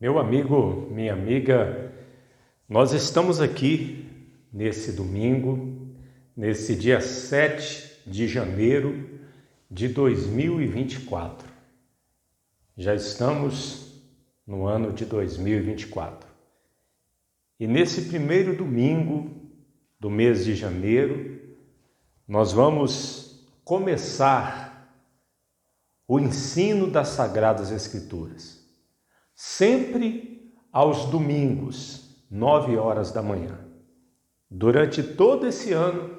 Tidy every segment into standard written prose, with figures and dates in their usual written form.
Meu amigo, minha amiga, nós estamos aqui nesse domingo, nesse dia 7 de janeiro de 2024. Já estamos no ano de 2024. E nesse primeiro domingo do mês de janeiro, nós vamos começar o ensino das Sagradas Escrituras. Sempre aos domingos, 9 horas da manhã. Durante todo esse ano,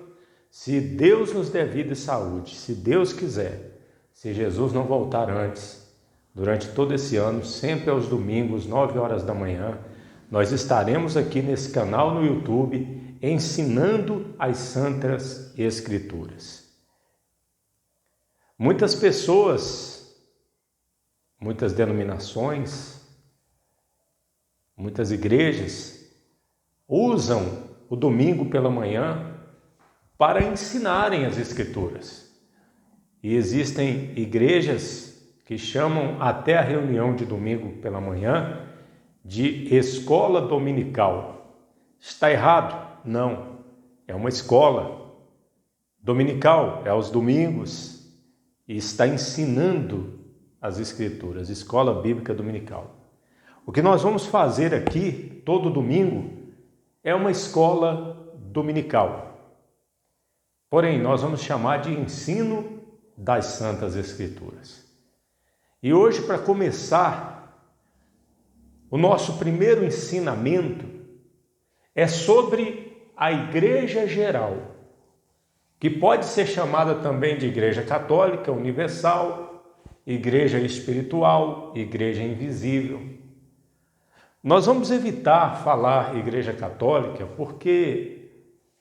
se Deus nos der vida e saúde, se Deus quiser, se Jesus não voltar antes, durante todo esse ano, sempre aos domingos, 9 horas da manhã, nós estaremos aqui nesse canal no YouTube ensinando as Santas Escrituras. Muitas pessoas, muitas denominações, muitas igrejas usam o domingo pela manhã para ensinarem as Escrituras. E existem igrejas que chamam até a reunião de domingo pela manhã de escola dominical. Está errado? Não. É uma escola dominical, é aos domingos, e está ensinando as Escrituras, escola bíblica dominical. O que nós vamos fazer aqui, todo domingo, é uma escola dominical. Porém, nós vamos chamar de ensino das Santas Escrituras. E hoje, para começar, o nosso primeiro ensinamento é sobre a Igreja Geral, que pode ser chamada também de Igreja Católica Universal, Igreja Espiritual, Igreja Invisível. Nós vamos evitar falar Igreja Católica porque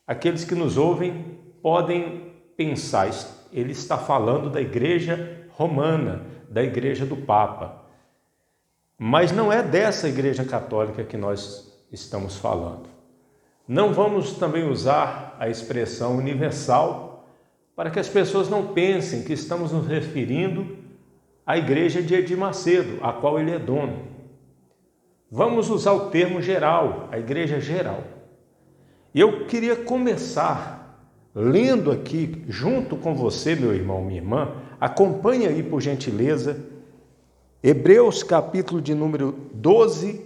aqueles que nos ouvem podem pensar, ele está falando da Igreja Romana, da Igreja do Papa. Mas não é dessa Igreja Católica que nós estamos falando. Não vamos também usar a expressão universal para que as pessoas não pensem que estamos nos referindo à Igreja de Edir Macedo, a qual ele é dono. Vamos usar o termo geral, a Igreja Geral. E eu queria começar lendo aqui, junto com você, meu irmão, minha irmã, acompanhe aí, por gentileza, Hebreus capítulo de número 12,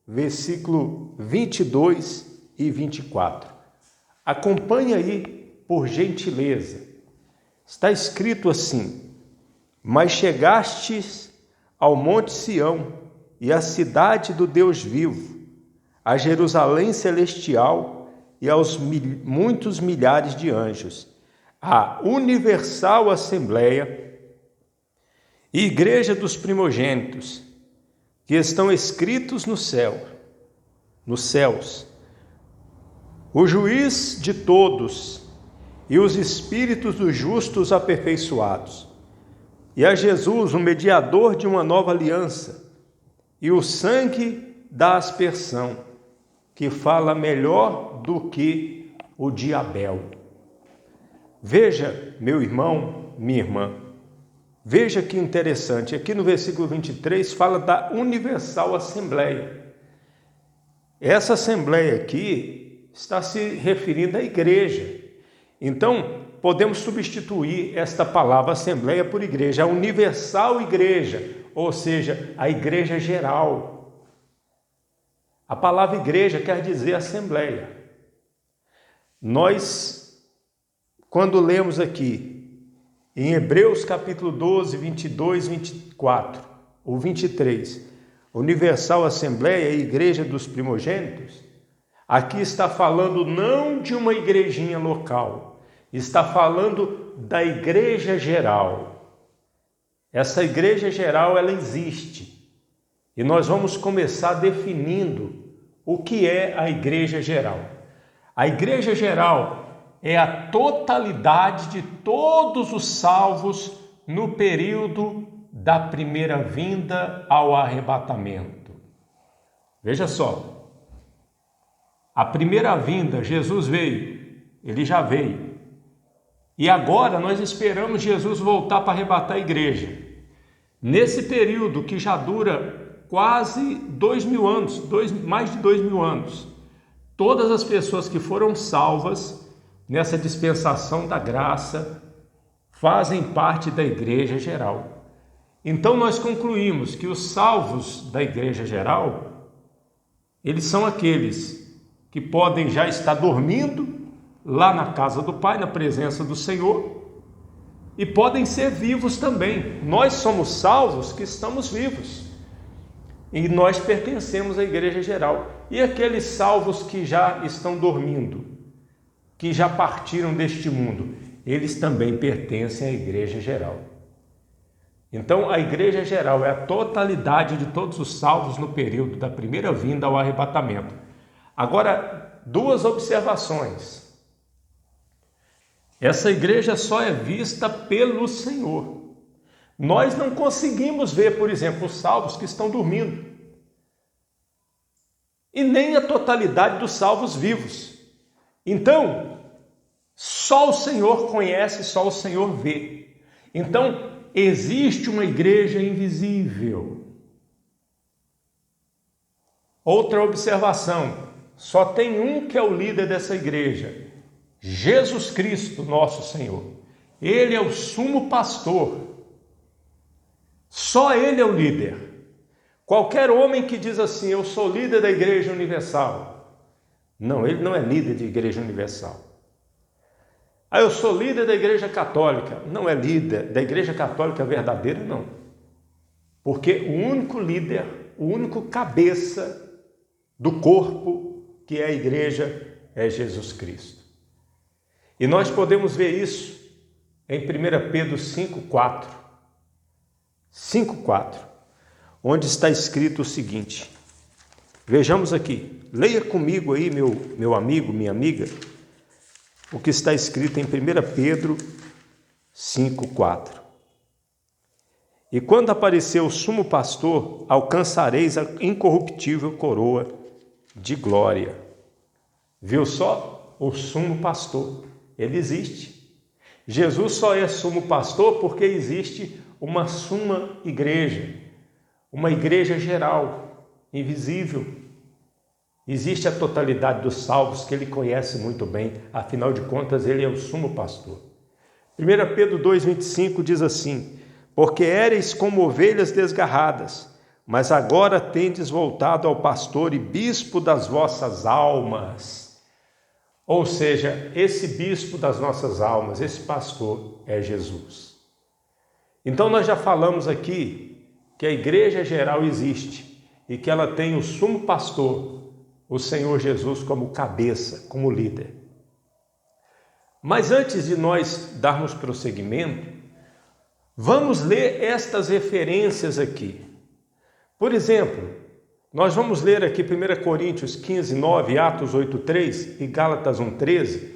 versículo 22 e 24. Acompanhe aí, por gentileza. Está escrito assim: mas chegastes ao monte Sião, e a cidade do Deus vivo, a Jerusalém celestial e aos muitos milhares de anjos, a universal assembleia e igreja dos primogênitos, que estão escritos nos céus, o juiz de todos e os espíritos dos justos aperfeiçoados, e a Jesus, o mediador de uma nova aliança, e o sangue da aspersão, que fala melhor do que o de Abel. Veja, meu irmão, minha irmã, veja que interessante, aqui no versículo 23 fala da universal assembleia. Essa assembleia aqui está se referindo à igreja. Então, podemos substituir esta palavra assembleia por igreja, a universal igreja, ou seja, a igreja geral. A palavra igreja quer dizer assembleia. Nós, quando lemos aqui, em Hebreus capítulo 12, 22, 24, ou 23, universal assembleia e igreja dos primogênitos, aqui está falando não de uma igrejinha local, está falando da igreja geral. Essa igreja geral, ela existe. E nós vamos começar definindo o que é a igreja geral. A igreja geral é a totalidade de todos os salvos no período da primeira vinda ao arrebatamento. Veja só. A primeira vinda, Jesus veio, ele já veio. E agora nós esperamos Jesus voltar para arrebatar a igreja. Nesse período que já dura quase 2000 anos, mais de 2000 anos. Todas as pessoas que foram salvas nessa dispensação da graça fazem parte da igreja geral. Então nós concluímos que os salvos da igreja geral, eles são aqueles que podem já estar dormindo lá na casa do Pai, na presença do Senhor, e podem ser vivos também. Nós somos salvos que estamos vivos e nós pertencemos à igreja geral. E aqueles salvos que já estão dormindo, que já partiram deste mundo, eles também pertencem à igreja geral. Então a igreja geral é a totalidade de todos os salvos no período da primeira vinda ao arrebatamento. Agora, duas observações. Essa igreja só é vista pelo Senhor. Nós não conseguimos ver, por exemplo, os salvos que estão dormindo. E nem a totalidade dos salvos vivos. Então, só o Senhor conhece, só o Senhor vê. Então, existe uma igreja invisível. Outra observação, só tem um que é o líder dessa igreja, Jesus Cristo, nosso Senhor. Ele é o sumo pastor. Só Ele é o líder. Qualquer homem que diz assim, eu sou líder da Igreja Universal. Não, ele não é líder da Igreja Universal. Eu sou líder da Igreja Católica. Não é líder da Igreja Católica verdadeira, não. Porque o único líder, o único cabeça do corpo que é a igreja é Jesus Cristo. E nós podemos ver isso em 1 Pedro 5,4. 5,4, onde está escrito o seguinte. Vejamos aqui, leia comigo aí, meu amigo, minha amiga, o que está escrito em 1 Pedro 5,4. E quando aparecer o sumo pastor, alcançareis a incorruptível coroa de glória. Viu só? O sumo pastor, ele existe. Jesus só é sumo pastor porque existe uma suma igreja, uma igreja geral, invisível. Existe a totalidade dos salvos que ele conhece muito bem, afinal de contas ele é o sumo pastor. 1 Pedro 2,25 diz assim, porque éreis como ovelhas desgarradas, mas agora tendes voltado ao pastor e bispo das vossas almas. Ou seja, esse bispo das nossas almas, esse pastor é Jesus. Então nós já falamos aqui que a igreja geral existe e que ela tem o sumo pastor, o Senhor Jesus, como cabeça, como líder. Mas antes de nós darmos prosseguimento, vamos ler estas referências aqui. Por exemplo, nós vamos ler aqui 1 Coríntios 15, 9, Atos 8, 3 e Gálatas 1, 13,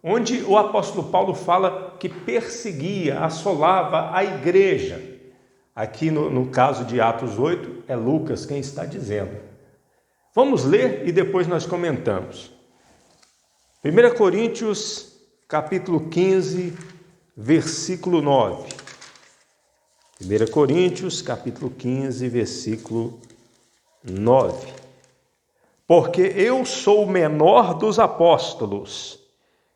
onde o apóstolo Paulo fala que perseguia, assolava a igreja. Aqui no caso de Atos 8, é Lucas quem está dizendo. Vamos ler e depois nós comentamos. 1 Coríntios, capítulo 15, versículo 9. 1 Coríntios, capítulo 15, versículo 9. Porque eu sou o menor dos apóstolos,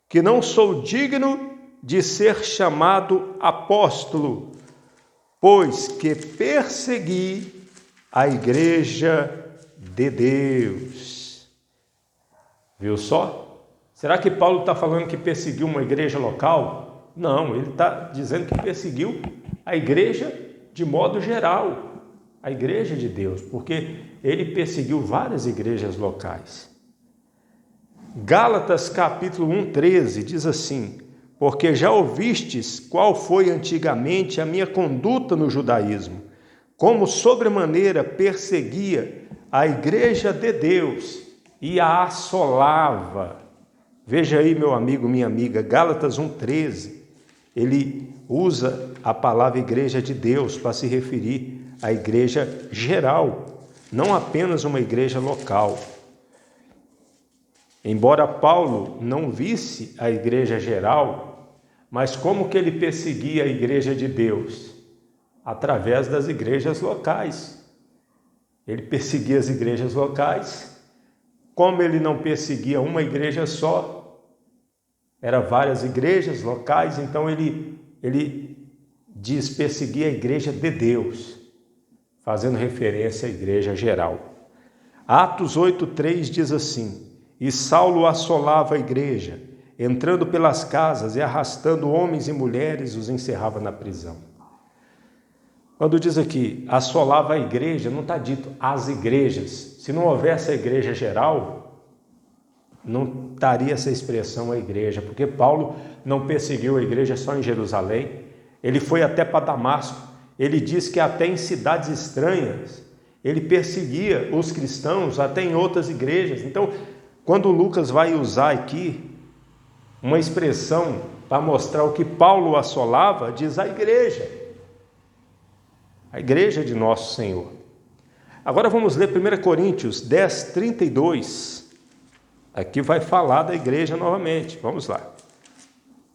que não sou digno de ser chamado apóstolo, pois que persegui a igreja de Deus. Viu só? Será que Paulo está falando que perseguiu uma igreja local? Não, ele está dizendo que perseguiu a igreja de modo geral, a igreja de Deus, porque ele perseguiu várias igrejas locais. Gálatas capítulo 1, 13 diz assim, porque já ouvistes qual foi antigamente a minha conduta no judaísmo, como sobremaneira perseguia a igreja de Deus e a assolava. Veja aí, meu amigo, minha amiga, Gálatas 1, 13, ele usa a palavra igreja de Deus para se referir à igreja geral, não apenas uma igreja local. Embora Paulo não visse a igreja geral, mas como que ele perseguia a igreja de Deus? Através das igrejas locais. Ele perseguia as igrejas locais. Como ele não perseguia uma igreja só, eram várias igrejas locais, então ele diz perseguir a igreja de Deus, fazendo referência à igreja geral. Atos 8:3 diz assim: e Saulo assolava a igreja, entrando pelas casas e arrastando homens e mulheres, os encerrava na prisão. Quando diz aqui, assolava a igreja, não está dito as igrejas. Se não houvesse a igreja geral, não estaria essa expressão a igreja, porque Paulo não perseguiu a igreja só em Jerusalém, ele foi até para Damasco, ele diz que até em cidades estranhas, ele perseguia os cristãos, até em outras igrejas. Então, quando Lucas vai usar aqui uma expressão para mostrar o que Paulo assolava, diz a igreja de nosso Senhor. Agora vamos ler 1 Coríntios 10:32. Aqui vai falar da igreja novamente. Vamos lá.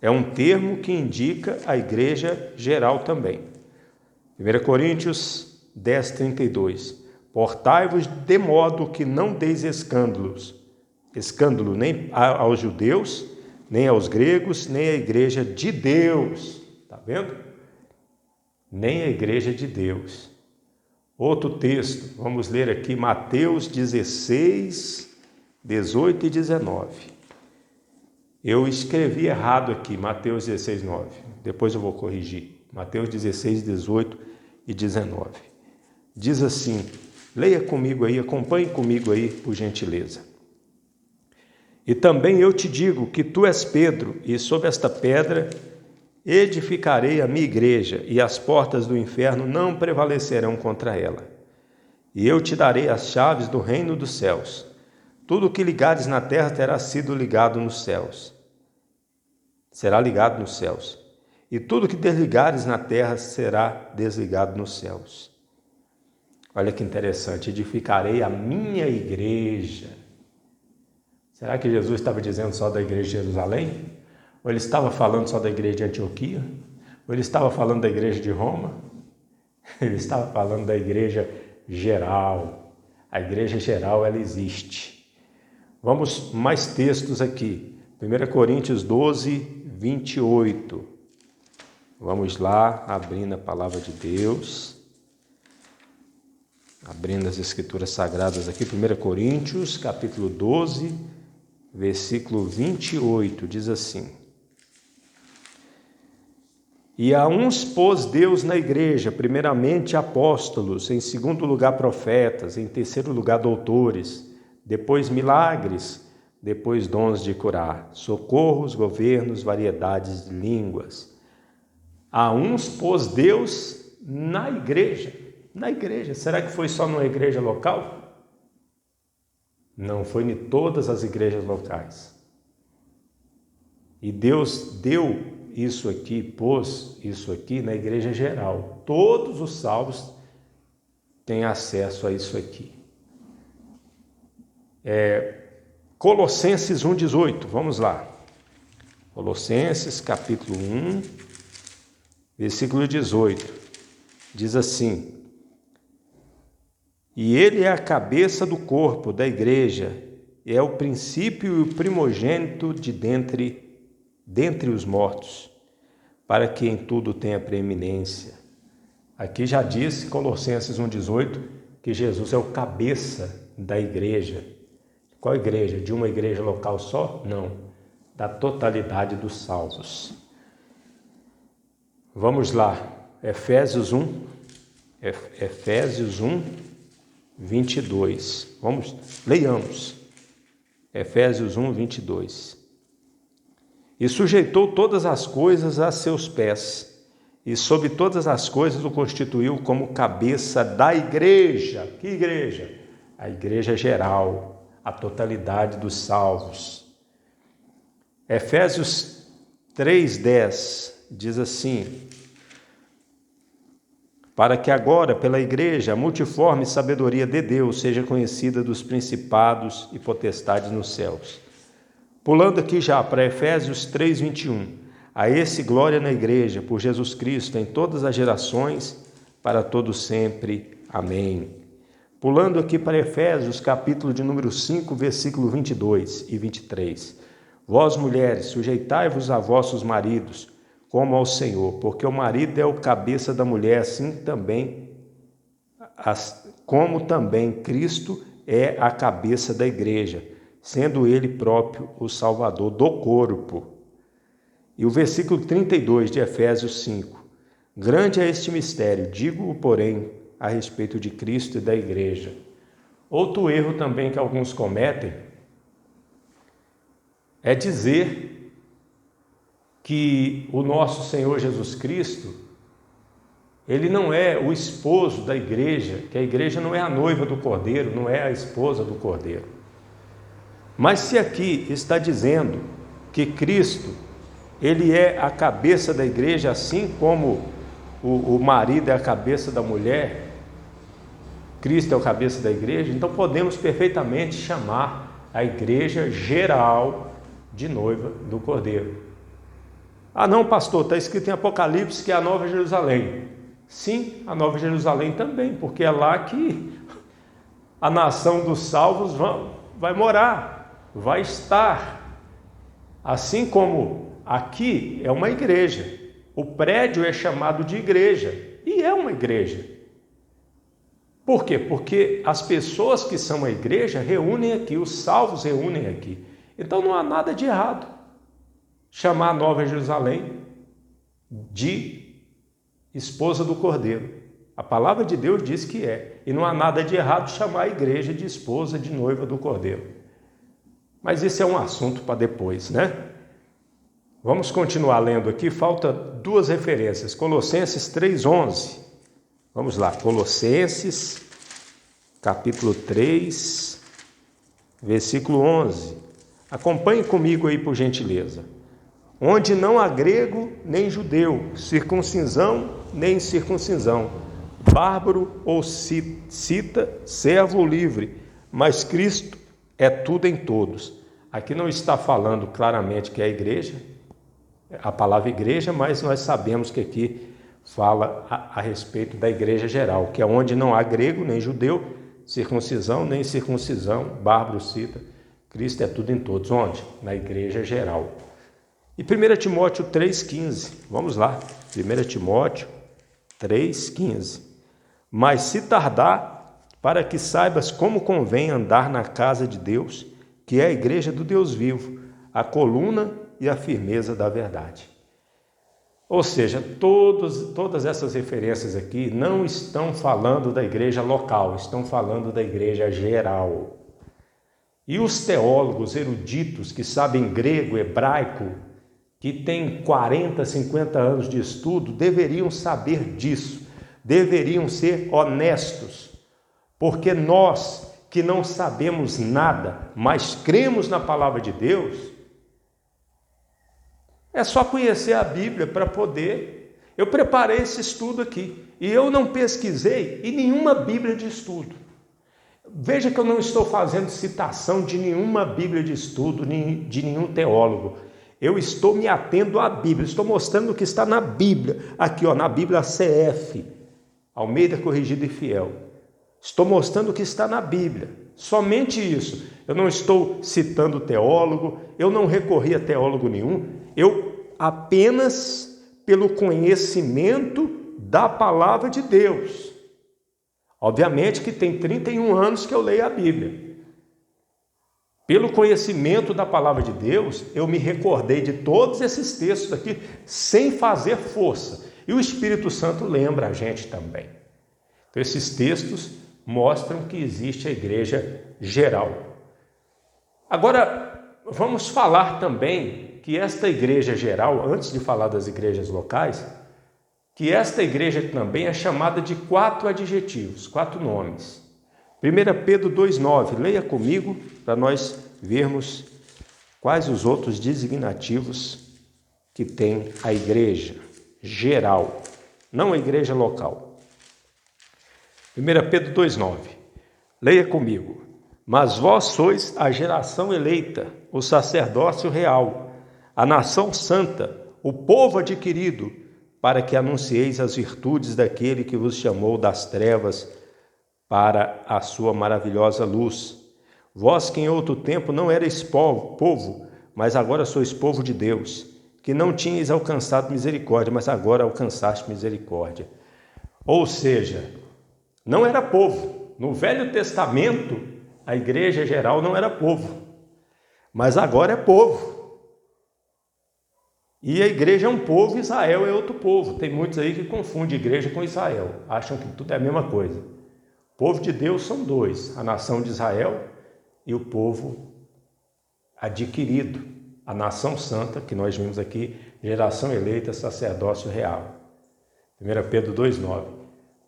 É um termo que indica a igreja geral também. 1 Coríntios 10:32. Portai-vos de modo que não deis escândalo nem aos judeus, nem aos gregos, nem à igreja de Deus. Está vendo? Nem a igreja de Deus. Outro texto, vamos ler aqui Mateus 16, 18 e 19. Eu escrevi errado aqui, Mateus 16, 9. Depois eu vou corrigir. Mateus 16, 18 e 19. Diz assim, leia comigo aí, acompanhe comigo aí, por gentileza. E também eu te digo que tu és Pedro, e sobre esta pedra edificarei a minha igreja, e as portas do inferno não prevalecerão contra ela. E eu te darei as chaves do reino dos céus. Tudo o que ligares na terra terá sido ligado nos céus. Será ligado nos céus. E tudo o que desligares na terra será desligado nos céus. Olha que interessante, edificarei a minha igreja. Será que Jesus estava dizendo só da igreja de Jerusalém? Ou ele estava falando só da igreja de Antioquia? Ou ele estava falando da igreja de Roma? Ele estava falando da igreja geral. A igreja geral, ela existe. Vamos mais textos aqui. 1 Coríntios 12, 28. Vamos lá, abrindo a palavra de Deus. Abrindo as escrituras sagradas aqui. 1 Coríntios, capítulo 12, versículo 28. Diz assim: e a uns pôs Deus na igreja, primeiramente apóstolos, em segundo lugar profetas, em terceiro lugar doutores, depois milagres, depois dons de curar, socorros, governos, variedades de línguas. A uns pôs Deus na igreja. Na igreja. Será que foi só numa igreja local? Não, foi em todas as igrejas locais. E Deus deu isso aqui, pôs isso aqui na igreja geral. Todos os salvos têm acesso a isso aqui. Colossenses 1,18, vamos lá. Colossenses capítulo 1, versículo 18. Diz assim: e ele é a cabeça do corpo, da igreja, e é o princípio e o primogênito de dentre os mortos, para que em tudo tenha preeminência. Aqui já disse, Colossenses 1,18, que Jesus é o cabeça da igreja. Qual igreja? De uma igreja local só? Não, da totalidade dos salvos. Vamos lá, Efésios 1, 22. Leiamos. Efésios 1, 22. E sujeitou todas as coisas a seus pés, e sobre todas as coisas o constituiu como cabeça da igreja. Que igreja? A igreja geral, a totalidade dos salvos. Efésios 3:10 diz assim: para que agora, pela igreja, a multiforme sabedoria de Deus seja conhecida dos principados e potestades nos céus. Pulando aqui já para Efésios 3:21. A esse glória na igreja, por Jesus Cristo, em todas as gerações, para todos sempre. Amém. Pulando aqui para Efésios, capítulo de número 5, versículo 22 e 23. Vós, mulheres, sujeitai-vos a vossos maridos, como ao Senhor, porque o marido é o cabeça da mulher, assim também, como também Cristo é a cabeça da igreja, sendo ele próprio o Salvador do corpo. E o versículo 32 de Efésios 5. Grande é este mistério, digo-o, porém, a respeito de Cristo e da igreja. Outro erro também que alguns cometem é dizer que o nosso Senhor Jesus Cristo, ele não é o esposo da igreja, que a igreja não é a noiva do Cordeiro, não é a esposa do Cordeiro. Mas se aqui está dizendo que Cristo, ele é a cabeça da igreja, assim como o marido é a cabeça da mulher, Cristo é o cabeça da igreja, então podemos perfeitamente chamar a igreja geral de noiva do Cordeiro. Ah não, pastor, está escrito em Apocalipse que é a Nova Jerusalém. Sim, a Nova Jerusalém também, porque é lá que a nação dos salvos vai morar, vai estar. Assim como aqui é uma igreja, o prédio é chamado de igreja, e é uma igreja. Por quê? Porque as pessoas que são a igreja reúnem aqui, os salvos reúnem aqui. Então não há nada de errado chamar a Nova Jerusalém de esposa do Cordeiro. A palavra de Deus diz que é. E não há nada de errado chamar a igreja de esposa, de noiva do Cordeiro. Mas isso é um assunto para depois, né? Vamos continuar lendo aqui. Falta duas referências. Colossenses 3:11. Vamos lá. Colossenses, capítulo 3, versículo 11. Acompanhe comigo aí, por gentileza. Onde não há grego nem judeu, circuncisão nem incircuncisão, bárbaro ou cita, servo ou livre, mas Cristo é tudo em todos. Aqui não está falando claramente que é a igreja, a palavra igreja, mas nós sabemos que aqui fala a respeito da igreja geral, que é onde não há grego nem judeu, circuncisão nem incircuncisão, bárbaro, cita, Cristo é tudo em todos. Onde? Na igreja geral. E 1 Timóteo 3,15, vamos lá, 1 Timóteo 3,15. Mas se tardar, para que saibas como convém andar na casa de Deus, que é a igreja do Deus vivo, a coluna e a firmeza da verdade. Ou seja, todas essas referências aqui não estão falando da igreja local, estão falando da igreja geral. E os teólogos eruditos que sabem grego, hebraico, que têm 40, 50 anos de estudo, deveriam saber disso, deveriam ser honestos, porque nós que não sabemos nada, mas cremos na palavra de Deus, é só conhecer a Bíblia para poder. Eu preparei esse estudo aqui e eu não pesquisei em nenhuma Bíblia de estudo. Veja que eu não estou fazendo citação de nenhuma Bíblia de estudo, de nenhum teólogo. Eu estou me atendo à Bíblia, estou mostrando o que está na Bíblia. Aqui, ó, na Bíblia CF, Almeida Corrigida e Fiel. Estou mostrando o que está na Bíblia. Somente isso. Eu não estou citando teólogo, eu não recorri a teólogo nenhum. Eu apenas pelo conhecimento da palavra de Deus. Obviamente que tem 31 anos que eu leio a Bíblia. Pelo conhecimento da palavra de Deus, eu me recordei de todos esses textos aqui sem fazer força. E o Espírito Santo lembra a gente também. Então, esses textos mostram que existe a igreja geral. Agora, vamos falar também que esta igreja geral, antes de falar das igrejas locais, que esta igreja também é chamada de 4 adjetivos, 4 nomes. 1 Pedro 2,9, leia comigo para nós vermos quais os outros designativos que tem a igreja geral, não a igreja local. 1 Pedro 2,9, leia comigo. Mas vós sois a geração eleita, o sacerdócio real, a nação santa, o povo adquirido, para que anuncieis as virtudes daquele que vos chamou das trevas para a sua maravilhosa luz. Vós que em outro tempo não erais povo, mas agora sois povo de Deus, que não tinhais alcançado misericórdia, mas agora alcançaste misericórdia. Ou seja, não era povo. No Velho Testamento, a igreja geral não era povo, mas agora é povo. E a igreja é um povo, Israel é outro povo. Tem muitos aí que confundem igreja com Israel, acham que tudo é a mesma coisa. O povo de Deus são dois, a nação de Israel e o povo adquirido, a nação santa, que nós vimos aqui, geração eleita, sacerdócio real. 1 Pedro 2,9.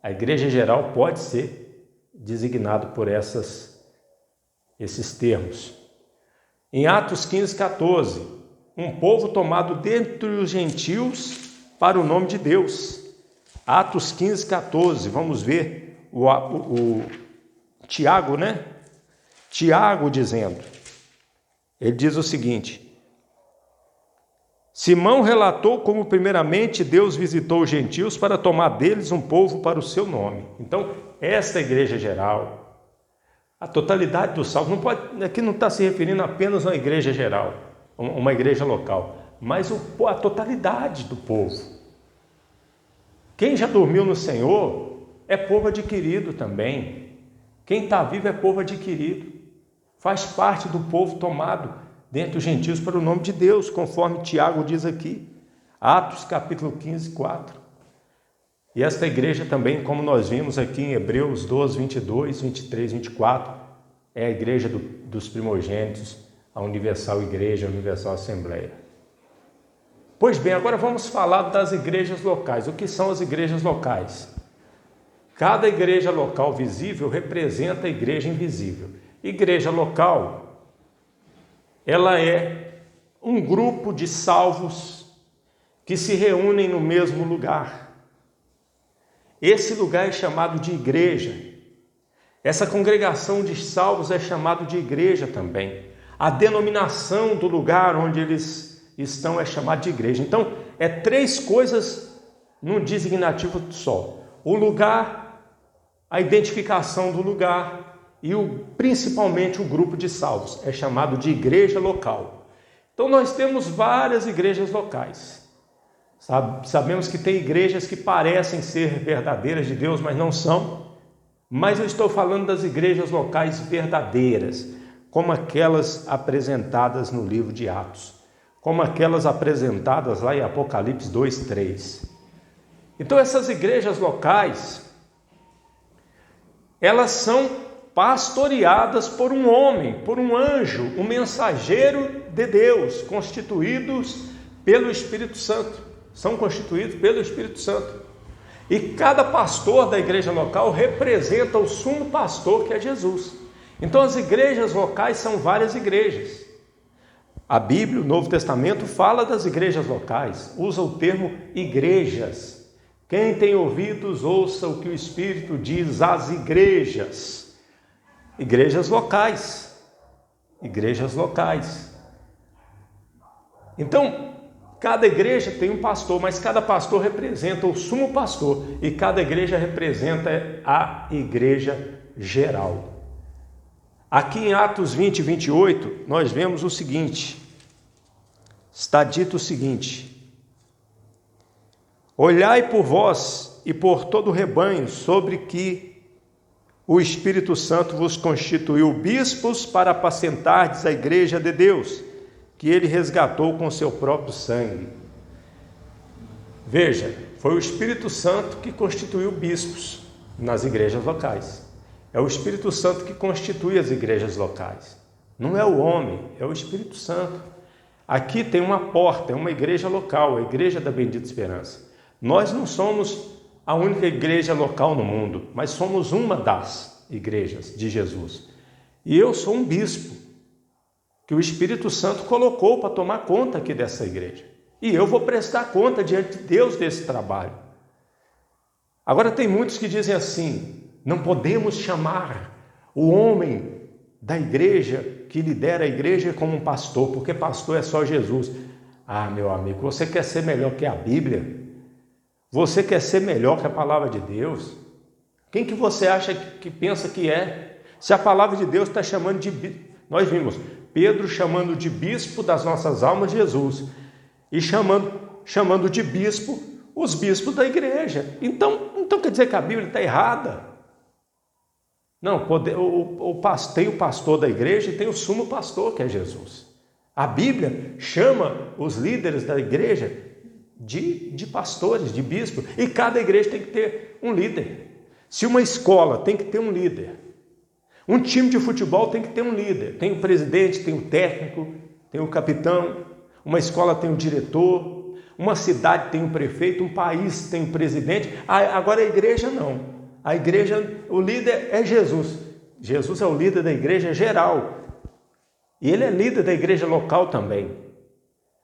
A igreja geral pode ser designado por esses termos. Em Atos 15:14, um povo tomado dentre os gentios para o nome de Deus. Atos 15:14, vamos ver o Tiago, né? Tiago dizendo, ele diz o seguinte: Simão relatou como primeiramente Deus visitou os gentios para tomar deles um povo para o seu nome. Então, esta igreja geral, a totalidade dos salvos, não pode, aqui não está se referindo apenas a uma igreja geral, uma igreja local, mas a totalidade do povo. Quem já dormiu no Senhor é povo adquirido também. Quem está vivo é povo adquirido. Faz parte do povo tomado dentre os gentios para o nome de Deus, conforme Tiago diz aqui. Atos capítulo 15, 4. E esta igreja também, como nós vimos aqui em Hebreus 12, 22, 23, 24, é a igreja dos primogênitos, a Universal Igreja, a Universal Assembleia. Pois bem, agora vamos falar das igrejas locais. O que são as igrejas locais? Cada igreja local visível representa a igreja invisível. Igreja local, ela é um grupo de salvos que se reúnem no mesmo lugar. Esse lugar é chamado de igreja. Essa congregação de salvos é chamado de igreja também. A denominação do lugar onde eles estão é chamada de igreja. Então, é três coisas num designativo só. O lugar, a identificação do lugar e principalmente o grupo de salvos. É chamado de igreja local. Então, nós temos várias igrejas locais. Sabemos que tem igrejas que parecem ser verdadeiras de Deus, mas não são. Mas eu estou falando das igrejas locais verdadeiras, como aquelas apresentadas no livro de Atos, como aquelas apresentadas lá em Apocalipse 2:3. Então essas igrejas locais, elas são pastoreadas por um homem, por um anjo, um mensageiro de Deus, constituídos pelo Espírito Santo, são constituídos pelo Espírito Santo. E cada pastor da igreja local representa o sumo pastor, que é Jesus. Então as igrejas locais são várias igrejas. A Bíblia, o Novo Testamento, fala das igrejas locais, usa o termo igrejas. Quem tem ouvidos, ouça o que o Espírito diz às igrejas. Igrejas locais. Igrejas locais. Então, cada igreja tem um pastor, mas cada pastor representa o sumo pastor e cada igreja representa a igreja geral. Aqui em Atos 20, 28, nós vemos o seguinte, está dito o seguinte: olhai por vós e por todo o rebanho sobre que o Espírito Santo vos constituiu bispos para apacentardes a igreja de Deus, que ele resgatou com seu próprio sangue. Veja, foi o Espírito Santo que constituiu bispos nas igrejas locais. É o Espírito Santo que constitui as igrejas locais. Não é o homem, é o Espírito Santo. Aqui tem uma porta, é uma igreja local, a Igreja da Bendita Esperança. Nós não somos a única igreja local no mundo, mas somos uma das igrejas de Jesus. E eu sou um bispo que o Espírito Santo colocou para tomar conta aqui dessa igreja. E eu vou prestar conta diante de Deus desse trabalho. Agora tem muitos que dizem assim: não podemos chamar o homem da igreja que lidera a igreja como um pastor, porque pastor é só Jesus. Ah, meu amigo, você quer ser melhor que a Bíblia? Você quer ser melhor que a palavra de Deus? Quem que você acha que pensa que é? Se a palavra de Deus está chamando de... Nós vimos Pedro chamando de bispo das nossas almas Jesus e chamando de bispo os bispos da igreja. Então quer dizer que a Bíblia está errada? Não, tem o pastor da igreja e tem o sumo pastor, que é Jesus. A Bíblia chama os líderes da igreja de pastores, de bispos, e cada igreja tem que ter um líder. Se uma escola tem que ter um líder, um time de futebol tem que ter um líder, tem o presidente, tem o técnico, tem o capitão, uma escola tem o diretor, uma cidade tem o prefeito, um país tem o presidente. Agora a igreja não. A igreja, o líder é Jesus. Jesus é o líder da igreja geral. E ele é líder da igreja local também.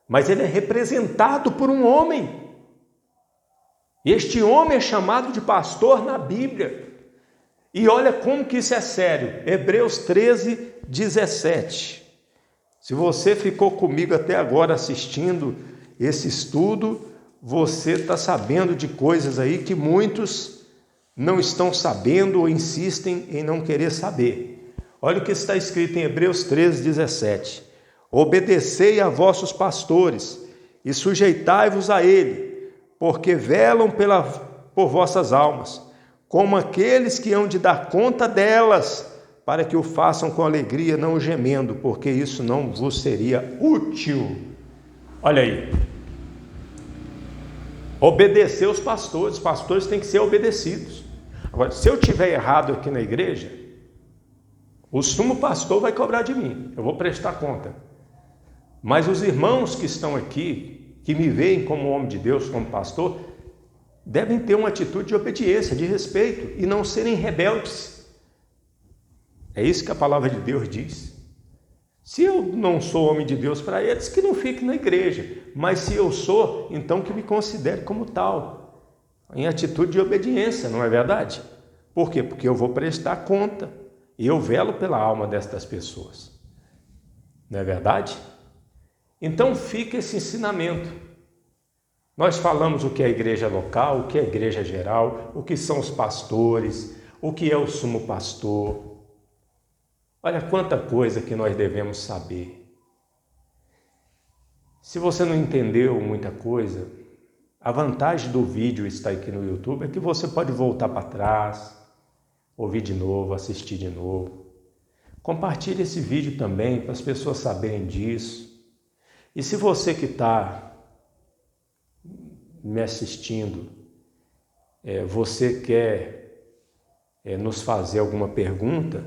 Mas ele é representado por um homem. E este homem é chamado de pastor na Bíblia. E olha como que isso é sério. Hebreus 13, 17. Se você ficou comigo até agora assistindo esse estudo, você está sabendo de coisas aí que muitos não estão sabendo ou insistem em não querer saber. Olha o que está escrito em Hebreus 13, 17. Obedecei a vossos pastores e sujeitai-vos a ele, porque velam por vossas almas, como aqueles que hão de dar conta delas, para que o façam com alegria, não gemendo, porque isso não vos seria útil. Olha aí. Obedecer os pastores têm que ser obedecidos. Agora, se eu tiver errado aqui na igreja, o sumo pastor vai cobrar de mim, eu vou prestar conta. Mas os irmãos que estão aqui, que me veem como homem de Deus, como pastor, devem ter uma atitude de obediência, de respeito, e não serem rebeldes. É isso que a palavra de Deus diz. Se eu não sou homem de Deus para eles, que não fique na igreja. Mas se eu sou, então que me considere como tal, em atitude de obediência, não é verdade? Por quê? Porque eu vou prestar conta e eu velo pela alma destas pessoas. Não é verdade? Então fica esse ensinamento. Nós falamos o que é a igreja local, o que é a igreja geral, o que são os pastores, o que é o sumo pastor. Olha quanta coisa que nós devemos saber. Se você não entendeu muita coisa, a vantagem do vídeo estar aqui no YouTube é que você pode voltar para trás, ouvir de novo, assistir de novo. Compartilhe esse vídeo também para as pessoas saberem disso. E se você que está me assistindo, você quer nos fazer alguma pergunta,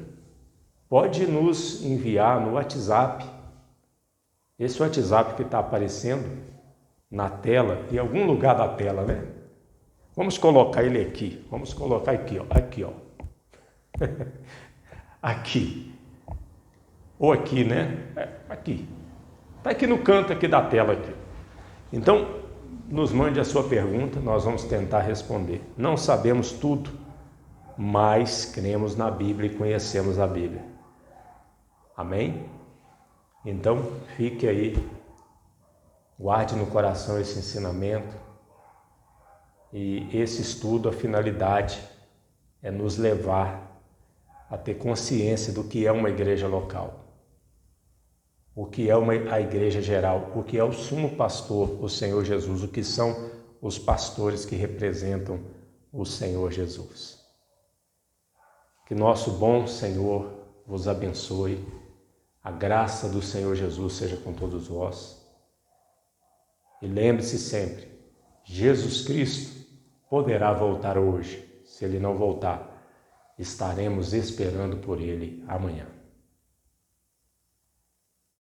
pode nos enviar no WhatsApp. Esse WhatsApp que está aparecendo na tela, em algum lugar da tela, né? Vamos colocar ele aqui. Vamos colocar aqui, ó. Aqui, ó. Aqui. Ou aqui, né? Aqui. Está aqui no canto aqui da tela aqui. Então, nos mande a sua pergunta, nós vamos tentar responder. Não sabemos tudo, mas cremos na Bíblia e conhecemos a Bíblia. Amém? Então, fique aí, guarde no coração esse ensinamento. E esse estudo, a finalidade é nos levar a ter consciência do que é uma igreja local, o que é a igreja geral, o que é o sumo pastor, o Senhor Jesus, o que são os pastores que representam o Senhor Jesus. Que nosso bom Senhor vos abençoe, a graça do Senhor Jesus seja com todos vós. E lembre-se sempre, Jesus Cristo poderá voltar hoje. Se Ele não voltar, estaremos esperando por Ele amanhã.